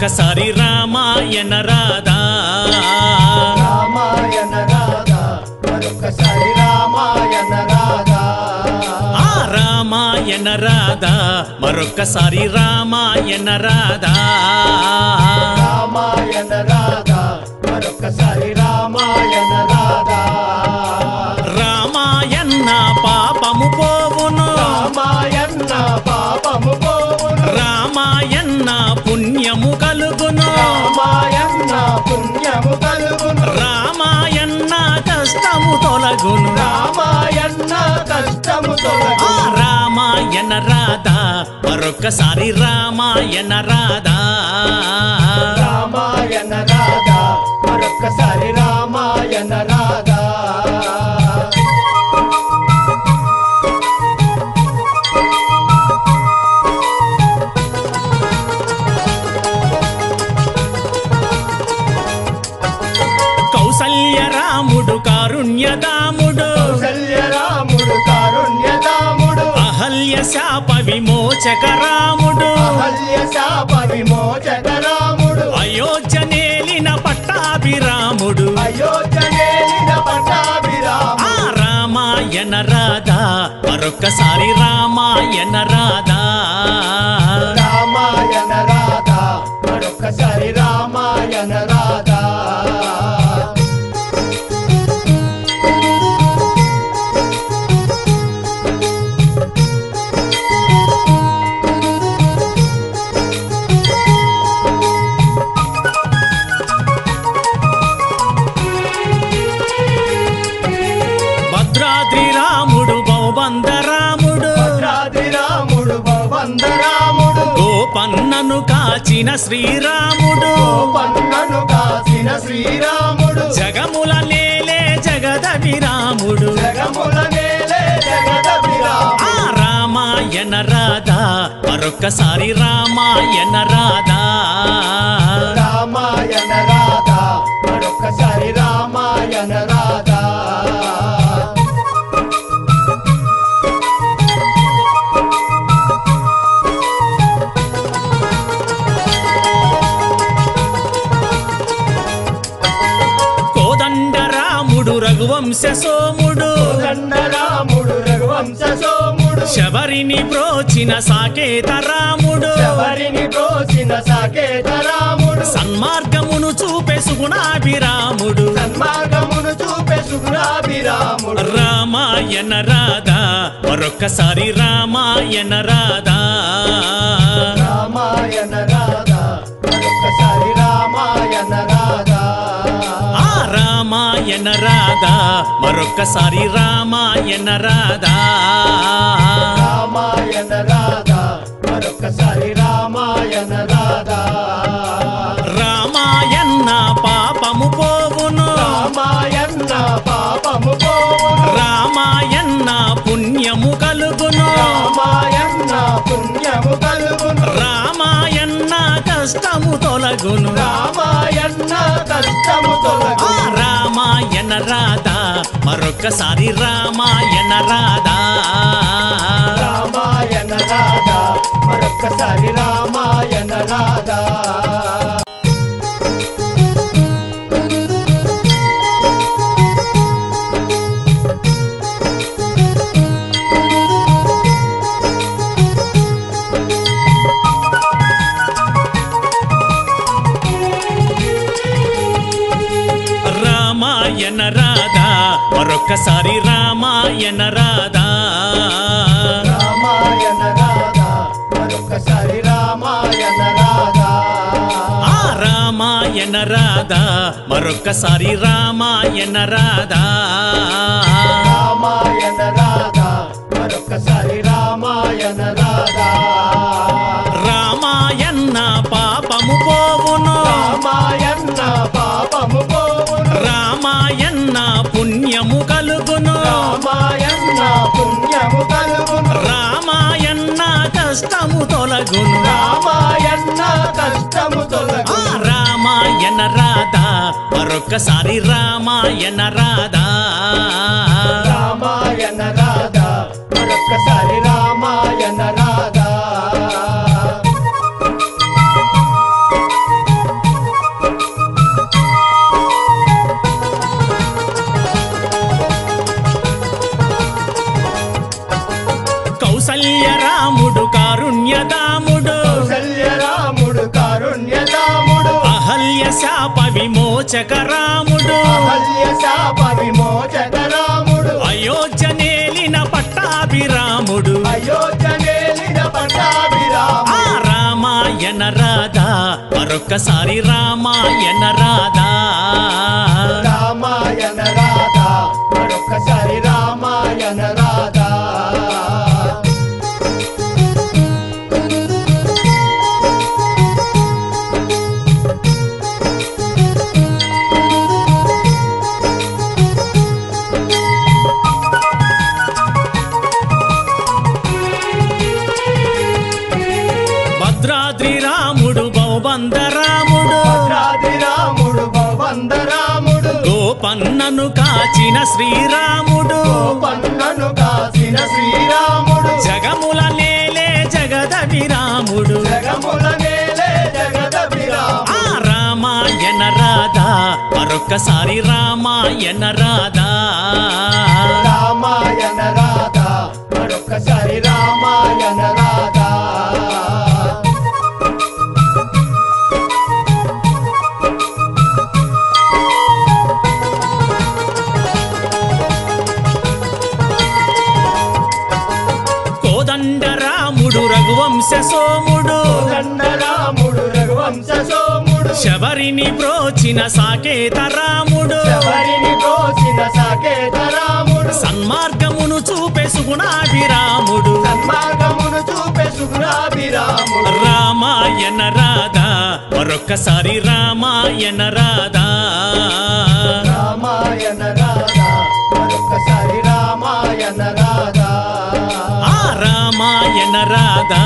మరొక్కసారి రామాయణ రాధా రామాయణ రాధా మరొకసారి రామాయణ రాధా రామాయణ రాధా మరొక్కసారి రామాయణ రాధా రామాయణ రాధా మరొకసారి రామాయణ రాధా రామాయణ పాపము పోవును రామాయణ పాపము పోవును రామాయణ పుణ్యము కలుగును రామాయణ పుణ్యము కలుగును రామాయణ కష్టము తొలగును రామాయణ కష్టము తొలగును రామాయణ రాధా మరొక్కసారి రామాయణ రాధా రామాయణ రాధా మరొకసారి రామాయణ రాధా కౌసల్య రాముడు కారుణ్యదాముడు కౌసల్య రాముడు కారుణ్యదాముడు అహల్య శాప విమోచక రాముడు అహల్య శాప విమోచక రాముడు అయోధ్య నేలిన పట్టాభిరాముడు అయోధ్య నేలిన పట్టాభిరాముడు రామాయణ రాధా మరొక్కసారి రామాయణ రాధా రామాయణ రాధా మరొకసారి రామాయణ రాధా భద్రాద్రి రాముడు బౌబందరాముడు భద్రాద్రి రాముడు భవందరాముడు గోపన్నను కాచిన శ్రీరాముడు పన్నను కాసిన శ్రీరాముడు జగముల నేలే జగదభిరాముడు జగముల నేలే జగదభిరాముడు రామాయణ రాధా మరొక్కసారి రామాయణ రాధా రామాయణ రాధా మరొకసారి రామాయణ రాధా కోదండ రాముడు రఘువంశ సోముడు రాముడు రఘువంశ సోముడు శబరిని బ్రోచిన సాకేత రాముడు శబరిని బ్రోచిన సాకేత రాముడు సన్మార్గమును చూపే సుగుణాభిరాముడు సన్మార్గమును చూపే సుగుణాభిరాముడు రామాయణ రాధా మరొక్కసారి రామాయణ రాధా రామాయణ రాధా మరొకసారి రామాయణ రాధా రామాయణ రాధా మరొక్కసారి రామాయణ రాధా రామాయణ రాధా మరొకసారి రామాయణ రాధా రామాయణ పాపము పోవును రామాయణ పాపము పోవును రామాయణ పుణ్యము కలుగును రామాయణ పుణ్యము కలుగును రామాయణ కష్టము తొలగును రామాయణ కష్టము తొలగును రామాయణ రాధా మరొక్కసారి రామాయణ రాధా రామాయణ రాధా మరొకసారి రామాయణ రాధా రామాయణ రాధా మరొక్కసారి రామాయణ రాధా రామాయణ రాధా మరొకసారి రామాయణ రాధా రామాయణ రాధా మరొక్కసారి రామాయణ రాధా రామాయణ రాధా మరొకసారి రామాయణ రాధా రామాయణ పాపము పోవును రామాయణ పాపము పోవును రామాయణ పుణ్యము కలుగును రామాయణ పుణ్యము కలుగును రామాయణ కష్టము తొలగును రామాయణ కష్టము తొలగును రామాయణ రాధా మరొక్కసారి రామాయణ రాధా రామాయణ రాధా మరొకసారి రామాయణ రాధా కౌసల్య రాముడు కారుణ్యదాముడు కౌసల్య రాముడు కారుణ్యదాముడు అహల్య శాప విమోచక రాముడు అహల్య శాప విమోచక రాముడు అయోధ్య నేలిన పట్టాభిరాముడు అయోధ్య నేలిన పట్టాభిరాముడు ఆ రామాయణ రాధా మరొక్కసారి రామాయణ రాధా రామాయణ రాధా మరొక్కసారి రామాయణ రాధా భద్రాద్రి రాముడు బౌబంద రాముడు భద్రాద్రి రాముడు భవంద రాముడు గోపన్నను కాచిన శ్రీరాముడు పన్నను కాసిన శ్రీరాముడు జగముల నేలే జగదభిరాముడు జగముల నేలే జగదభిరాముడు ఆ రామాయణ రాధా మరొక్కసారి రామాయణ రాధా రామాయణ రాధా మరొక్కసారి రామాయణ రాధా కోదండ రాముడు రఘువంశ సోముడు రాముడు రఘువంశ సోముడు శబరిని బ్రోచిన సాకేత రాముడు శబరిని బ్రోచిన సాకేత రాముడు సన్మార్గమును చూపే సుగుణాభిరాముడు సన్మార్గమును చూపే సుగుణాభిరాముడు రామాయణ రాధా మరొక్కసారి రామాయణ రాధా రామాయణ రాధా మరొక్కసారి రామాయణ రాధా ఆ రామాయణ రాధా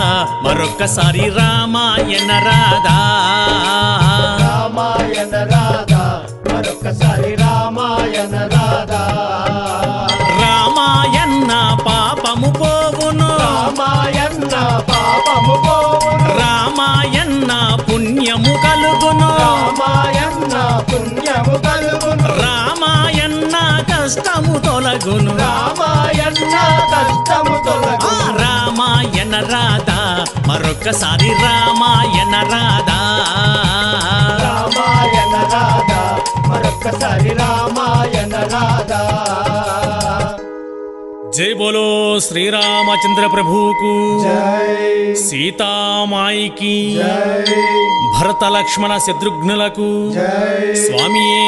మరొక్కసారి రామాయణ రాధా రామాయణ రాధా మరొక్కసారి రామాయణ రాధా రామాయణ పాపము పోవును రామాయణ పాపము పోవును రామాయణ పుణ్యము కలుగును రామాయణ పుణ్యము కలుగును రామాయణ కష్టము తొలగును రామాయణ కష్టము ఆ తొలగును రామాయణ రాధా మరొక్కసారి రామాయణ రాధా రామాయణ రాధా మరొక్కసారి రామాయణ రాధా జై బోలో శ్రీరామచంద్ర ప్రభువుకు జై సీతామాయికి జై భరత లక్ష్మణ శత్రుఘ్నులకు జై స్వామియే